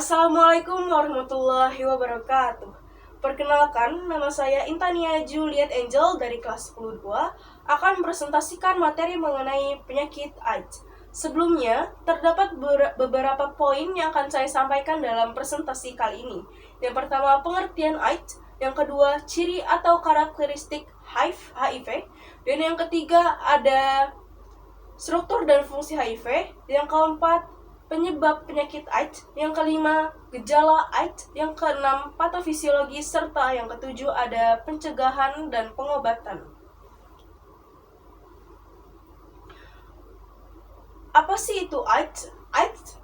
Assalamualaikum warahmatullahi wabarakatuh. Perkenalkan, nama saya Intania Juliet Angel dari kelas 10-2 akan presentasikan materi mengenai penyakit AIDS. Sebelumnya, terdapat beberapa poin yang akan saya sampaikan dalam presentasi kali ini. Yang pertama, pengertian AIDS. Yang kedua, ciri atau karakteristik HIV. Dan yang ketiga, ada struktur dan fungsi HIV. Yang keempat, penyebab penyakit AIDS. Yang kelima, gejala AIDS. Yang keenam, patofisiologi. Serta yang ketujuh, ada pencegahan dan pengobatan. Apa sih itu AIDS? AIDS,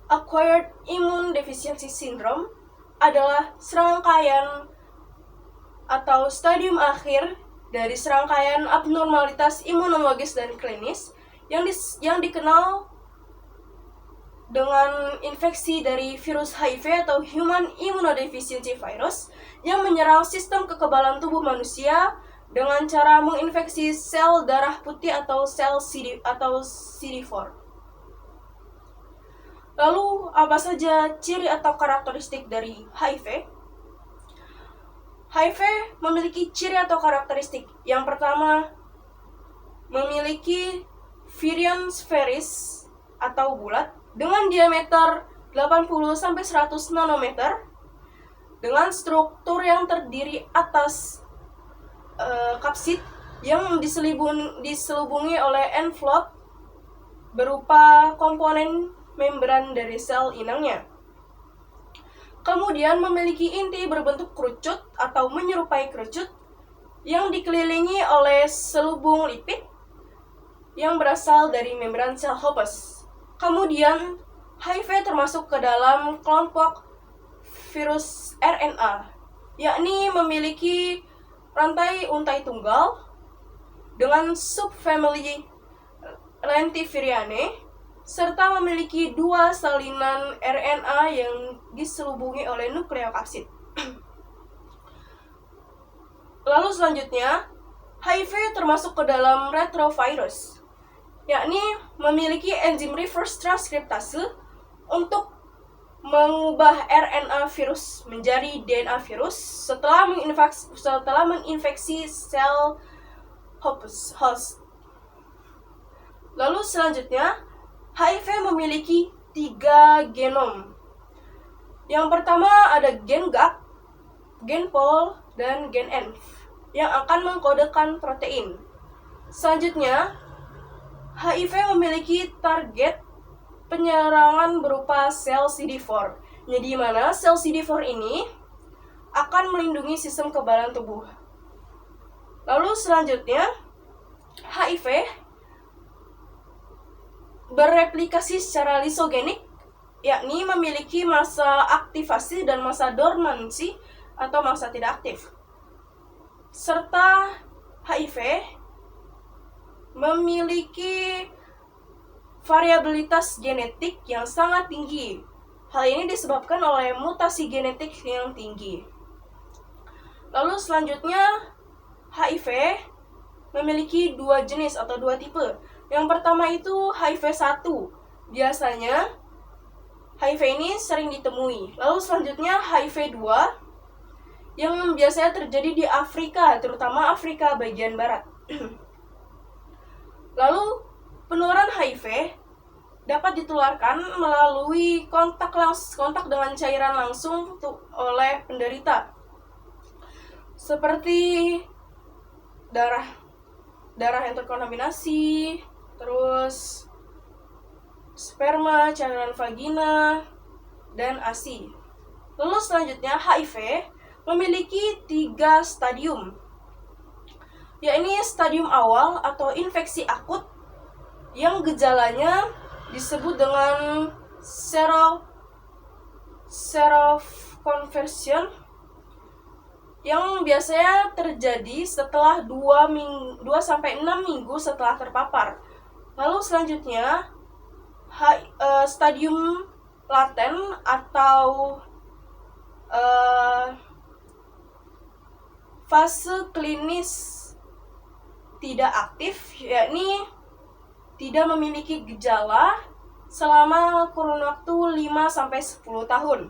Acquired Immune Deficiency Syndrome, adalah serangkaian atau stadium akhir dari serangkaian abnormalitas imunologis dan klinis yang dikenal dengan infeksi dari virus HIV atau Human Immunodeficiency Virus yang menyerang sistem kekebalan tubuh manusia dengan cara menginfeksi sel darah putih atau sel CD4. Lalu, apa saja ciri atau karakteristik dari HIV? HIV memiliki ciri atau karakteristik. Yang pertama, memiliki virion spheris atau bulat dengan diameter 80-100 nanometer dengan struktur yang terdiri atas kapsid yang diselubungi oleh envelope berupa komponen membran dari sel inangnya. Kemudian memiliki inti berbentuk kerucut atau menyerupai kerucut yang dikelilingi oleh selubung lipid yang berasal dari membran sel Hoppus. Kemudian, HIV termasuk ke dalam kelompok virus RNA, yakni memiliki rantai untai tunggal dengan subfamili Lentiviridae, serta memiliki dua salinan RNA yang diselubungi oleh nukleokapsid. Lalu selanjutnya, HIV termasuk ke dalam retrovirus, yakni memiliki enzim reverse transkriptase untuk mengubah RNA virus menjadi DNA virus setelah menginfeksi sel host. Lalu selanjutnya, HIV memiliki 3 genom. Yang pertama ada gen GAP, gen POL, dan gen ENV yang akan mengkodekan protein. Selanjutnya, HIV memiliki target penyerangan berupa sel CD4, di mana sel CD4 ini akan melindungi sistem kekebalan tubuh. Lalu selanjutnya, HIV bereplikasi secara lisogenik, yakni memiliki masa aktivasi dan masa dormansi atau masa tidak aktif. Serta HIV memiliki variabilitas genetik yang sangat tinggi. Hal ini disebabkan oleh mutasi genetik yang tinggi. Lalu selanjutnya, HIV memiliki 2 jenis atau 2 tipe. Yang pertama itu HIV-1. Biasanya HIV ini sering ditemui. Lalu selanjutnya HIV-2 yang biasanya terjadi di Afrika, terutama Afrika bagian barat. Lalu, penularan HIV dapat ditularkan melalui kontak dengan cairan langsung oleh penderita, seperti darah yang terkontaminasi, terus sperma, cairan vagina, dan ASI. Lalu selanjutnya, HIV memiliki 3 stadium, yakni stadium awal atau infeksi akut yang gejalanya disebut dengan seroconversion yang biasanya terjadi setelah 2-6 minggu setelah terpapar. Lalu selanjutnya, stadium laten atau fase klinis tidak aktif, yakni tidak memiliki gejala selama kurun waktu 5-10 tahun.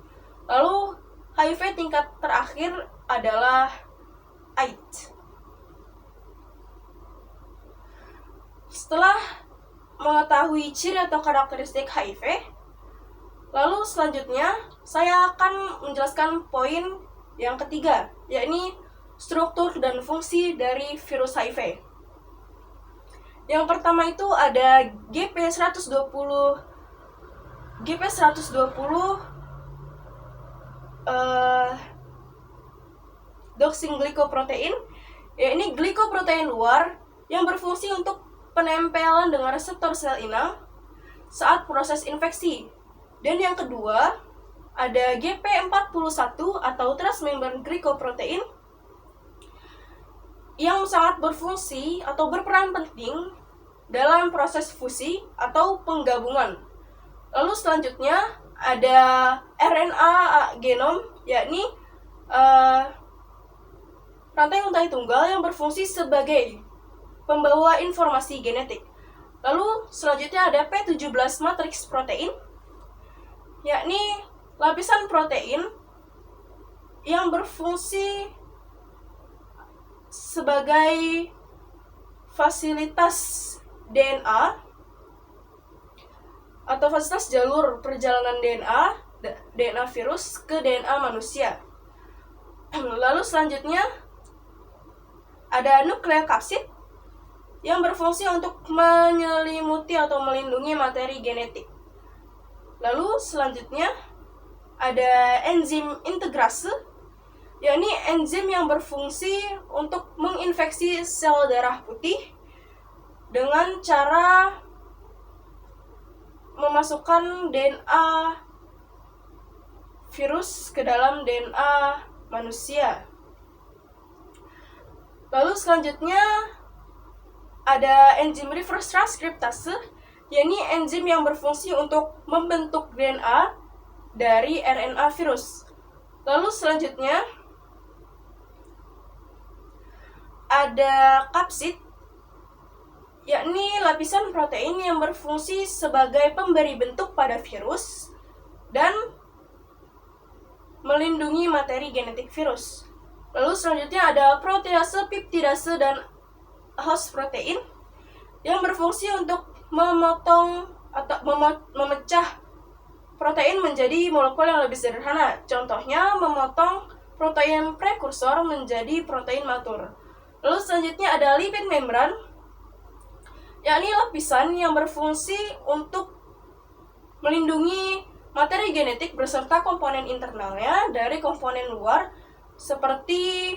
Lalu HIV tingkat terakhir adalah AIDS. Setelah mengetahui ciri atau karakteristik HIV, lalu selanjutnya saya akan menjelaskan poin yang ketiga, yakni struktur dan fungsi dari virus HIV. Yang pertama itu ada GP120 deoksyglycoprotein, yakni glikoprotein luar yang berfungsi untuk penempelan dengan reseptor sel inang saat proses infeksi. Dan yang kedua ada GP41 atau transmembran glycoprotein yang sangat berfungsi atau berperan penting dalam proses fusi atau penggabungan. Lalu selanjutnya ada RNA genom, yakni rantai untaian tunggal yang berfungsi sebagai pembawa informasi genetik. Lalu selanjutnya ada P17 matriks protein, yakni lapisan protein yang berfungsi sebagai fasilitas DNA atau fasilitas jalur perjalanan DNA virus ke DNA manusia. Lalu selanjutnya ada nukleokapsid yang berfungsi untuk menyelimuti atau melindungi materi genetik. Lalu selanjutnya ada enzim integrase, yakni enzim yang berfungsi untuk menginfeksi sel darah putih dengan cara memasukkan DNA virus ke dalam DNA manusia. Lalu selanjutnya ada enzim reverse transkriptase, yakni enzim yang berfungsi untuk membentuk DNA dari RNA virus. Lalu selanjutnya ada kapsid, yakni lapisan protein yang berfungsi sebagai pemberi bentuk pada virus dan melindungi materi genetik virus. Lalu selanjutnya ada protease, peptidase, dan host protein yang berfungsi untuk memotong atau memecah protein menjadi molekul yang lebih sederhana. Contohnya memotong protein prekursor menjadi protein matur. Lalu selanjutnya ada lipid membran, yakni lapisan yang berfungsi untuk melindungi materi genetik beserta komponen internalnya dari komponen luar seperti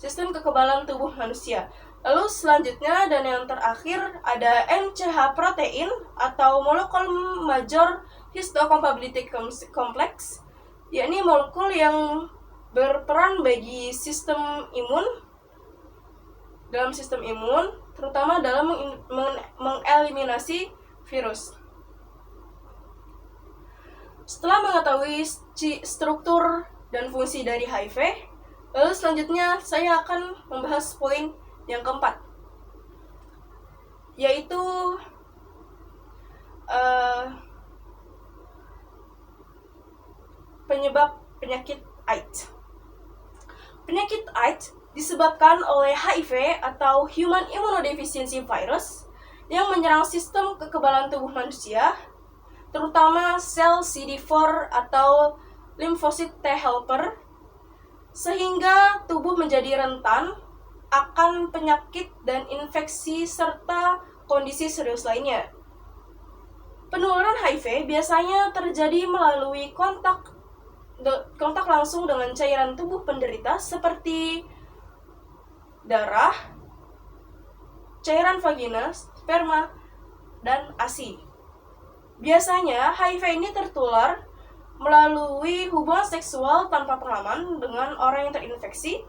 sistem kekebalan tubuh manusia. Lalu selanjutnya dan yang terakhir ada MCH protein atau molekul major histocompatibility complex, yakni molekul yang berperan bagi sistem imun dalam sistem imun, terutama dalam mengeliminasi virus. Setelah mengetahui struktur dan fungsi dari HIV, lalu selanjutnya saya akan membahas poin yang keempat, yaitu penyebab penyakit AIDS. Penyakit AIDS disebabkan oleh HIV atau Human Immunodeficiency Virus yang menyerang sistem kekebalan tubuh manusia, terutama sel CD4 atau limfosit T helper, sehingga tubuh menjadi rentan akan penyakit dan infeksi serta kondisi serius lainnya. Penularan HIV biasanya terjadi melalui kontak langsung dengan cairan tubuh penderita seperti darah, cairan vagina, sperma, dan ASI. Biasanya HIV ini tertular melalui hubungan seksual tanpa pengaman dengan orang yang terinfeksi,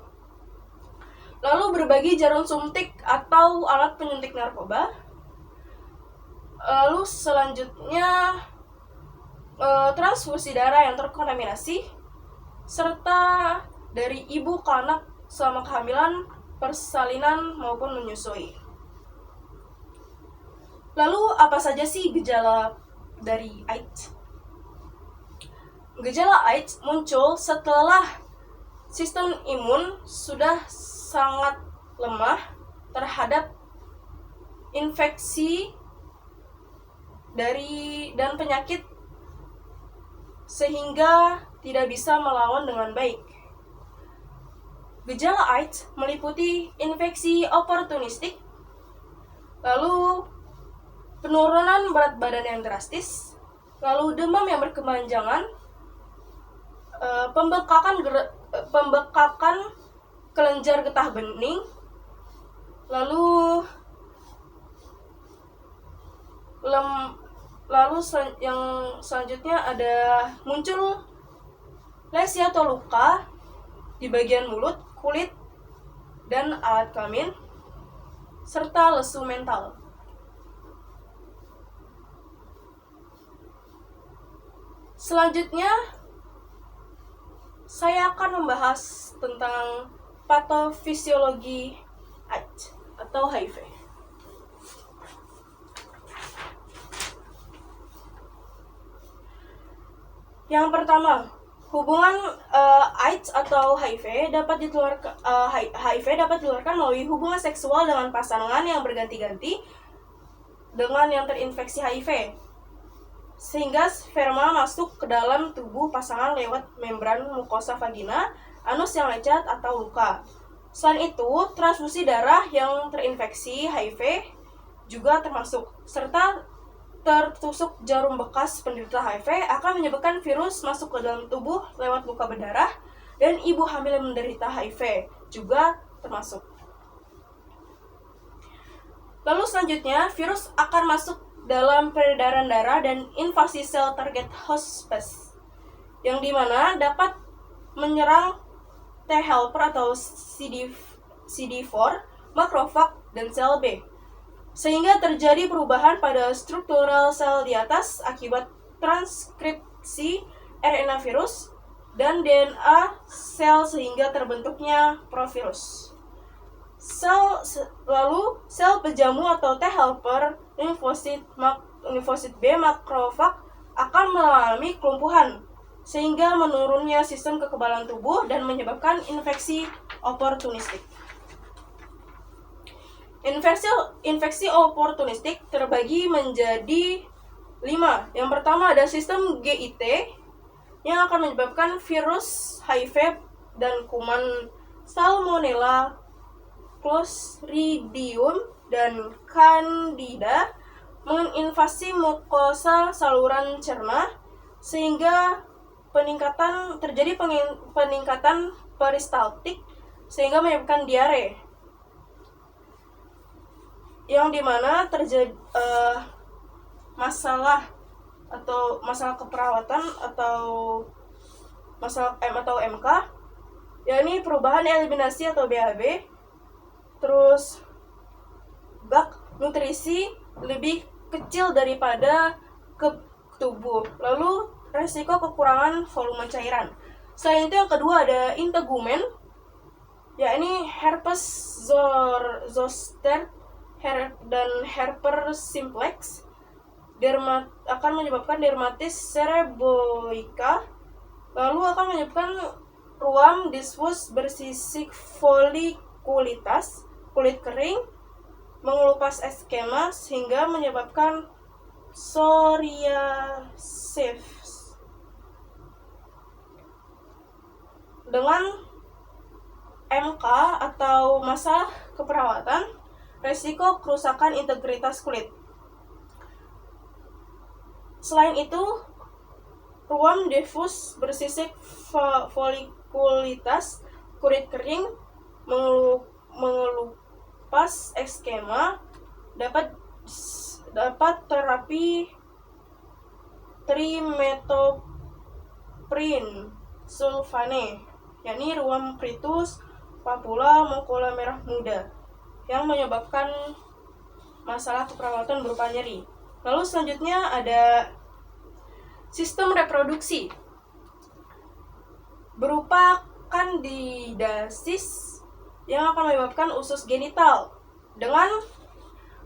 lalu berbagi jarum suntik atau alat penyuntik narkoba. Lalu selanjutnya transfusi darah yang terkontaminasi, serta dari ibu ke anak selama kehamilan, persalinan, maupun menyusui. Lalu apa saja sih gejala dari AIDS? Gejala AIDS muncul setelah sistem imun sudah sangat lemah terhadap infeksi dan penyakit sehingga tidak bisa melawan dengan baik. Gejala AIDS meliputi infeksi oportunistik, lalu penurunan berat badan yang drastis, lalu demam yang berkepanjangan, pembekakan kelenjar getah bening, lalu yang selanjutnya ada muncul lesi atau luka di bagian mulut, kulit, dan alat kelamin, serta lesu mental. Selanjutnya, saya akan membahas tentang patofisiologi AIDS atau HIV. Yang pertama, hubungan AIDS atau HIV dapat ditularkan melalui hubungan seksual dengan pasangan yang berganti-ganti dengan yang terinfeksi HIV, sehingga sperma masuk ke dalam tubuh pasangan lewat membran mukosa vagina, anus yang lecet atau luka. Selain itu, transfusi darah yang terinfeksi HIV juga termasuk, serta tertusuk jarum bekas penderita HIV akan menyebabkan virus masuk ke dalam tubuh lewat luka berdarah, dan ibu hamil yang menderita HIV juga termasuk. Lalu selanjutnya, virus akan masuk dalam peredaran darah dan invasi sel target host, yang dimana dapat menyerang T helper atau CD4, makrofag, dan sel B, sehingga terjadi perubahan pada struktural sel di atas akibat transkripsi RNA virus dan DNA sel sehingga terbentuknya provirus. Lalu sel pejamu atau T helper, limfosit B, makrofag akan mengalami kelumpuhan sehingga menurunnya sistem kekebalan tubuh dan menyebabkan infeksi oportunistik. Infeksi oportunistik terbagi menjadi 5. Yang pertama ada sistem GIT yang akan menyebabkan virus HIV dan kuman Salmonella, Clostridium, dan Candida menginvasi mukosa saluran cerna sehingga terjadi peningkatan peristaltik sehingga menyebabkan diare, yang dimana terjadi masalah keperawatan atau masalah MK, yakni perubahan eliminasi atau BAB, terus bak nutrisi lebih kecil daripada ke tubuh, lalu resiko kekurangan volume cairan. Selain itu yang kedua ada integumen, yakni herpes zoster dan herpes simplex akan menyebabkan dermatis serebroica, lalu akan menyebabkan ruam, diffus, bersisik folikulitas, kulit kering, mengelupas eskema sehingga menyebabkan psoriasis. Dengan MK atau masalah keperawatan, resiko kerusakan integritas kulit. Selain itu, ruam, diffus, bersisik folikulitas, kulit kering, mengelupas eskema, dapat terapi trimethoprim sulfane, yakni ruam kritus, papula, mukula merah muda, yang menyebabkan masalah keperawatan berupa nyeri. Lalu selanjutnya ada sistem reproduksi berupa kandidiasis yang akan menyebabkan usus genital dengan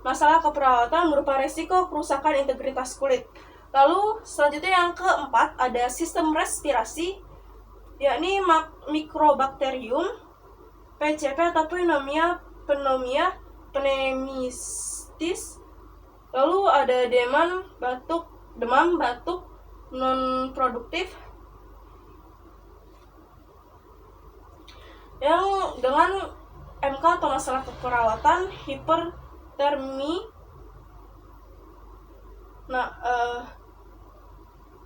masalah keperawatan berupa resiko kerusakan integritas kulit. Lalu selanjutnya yang keempat ada sistem respirasi, yakni mikrobakterium, PCP atau pneumonia pneumistis. Lalu ada demam batuk non produktif yang dengan MK atau masalah keperawatan hipertermi,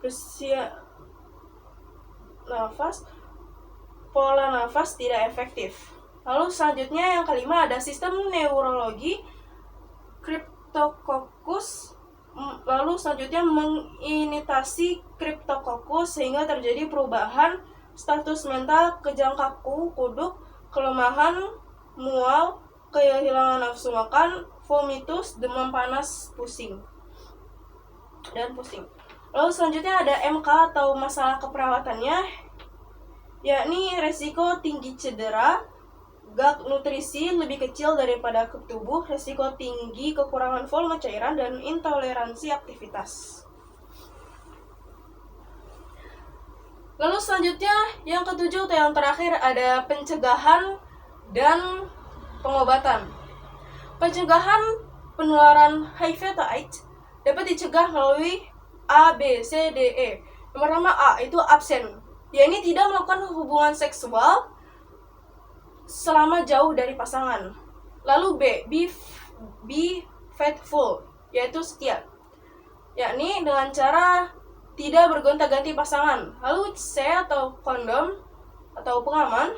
usia nafas, pola nafas tidak efektif. Lalu selanjutnya yang kelima ada sistem neurologi, Cryptococcus. Lalu selanjutnya mengimitasi Cryptococcus sehingga terjadi perubahan status mental, kejang kaku, kuduk, kelemahan, mual, kehilangan nafsu makan, vomitus, demam panas, pusing. Lalu selanjutnya ada MK atau masalah keperawatannya, yakni resiko tinggi cedera, gak nutrisi lebih kecil daripada tubuh, resiko tinggi kekurangan volume cairan, dan intoleransi aktivitas. Lalu selanjutnya yang ketujuh atau yang terakhir ada pencegahan dan pengobatan. Pencegahan penularan HIV atau AIDS dapat dicegah melalui A, B, C, D, E. Yang pertama A, itu absen. Yakni tidak melakukan hubungan seksual selama jauh dari pasangan. Lalu B, be faithful, yaitu setia. Yakni dengan cara tidak bergonta-ganti pasangan. Lalu C atau kondom atau pengaman,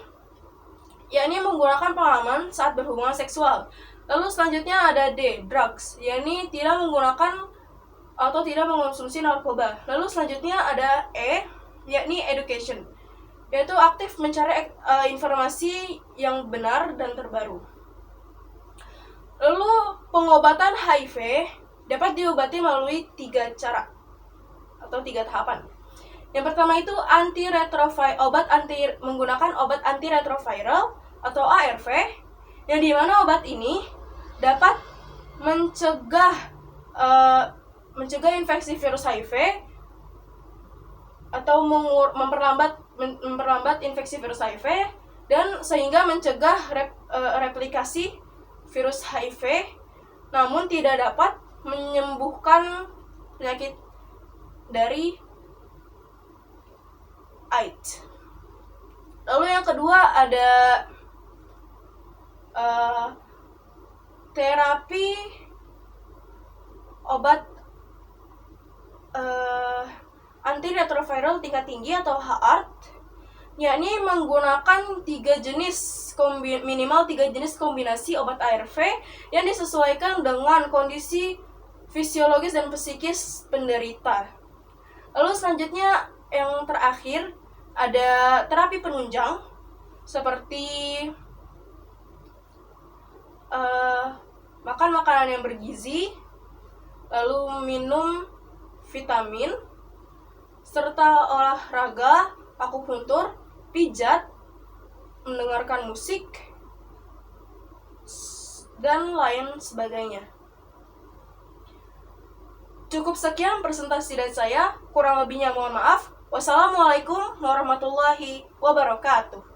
yakni menggunakan pengaman saat berhubungan seksual. Lalu selanjutnya ada D, drugs, yakni tidak menggunakan atau tidak mengonsumsi narkoba. Lalu selanjutnya ada E, yakni education, yaitu aktif mencari informasi yang benar dan terbaru. Lalu pengobatan HIV dapat diobati melalui 3 cara atau 3 tahapan. Yang pertama itu menggunakan obat antiretroviral atau ARV, yang dimana obat ini dapat mencegah infeksi virus HIV atau memperlambat infeksi virus HIV, dan sehingga mencegah replikasi virus HIV, namun tidak dapat menyembuhkan penyakit dari AIDS. Lalu yang kedua ada terapi obat antiretroviral tingkat tinggi atau HAART, yakni menggunakan minimal 3 jenis kombinasi obat ARV yang disesuaikan dengan kondisi fisiologis dan psikis penderita. Lalu selanjutnya yang terakhir ada terapi penunjang seperti makan makanan yang bergizi, lalu minum vitamin, serta olahraga, akupuntur, pijat, mendengarkan musik, dan lain sebagainya. Cukup sekian presentasi dari saya, kurang lebihnya mohon maaf. Wassalamualaikum warahmatullahi wabarakatuh.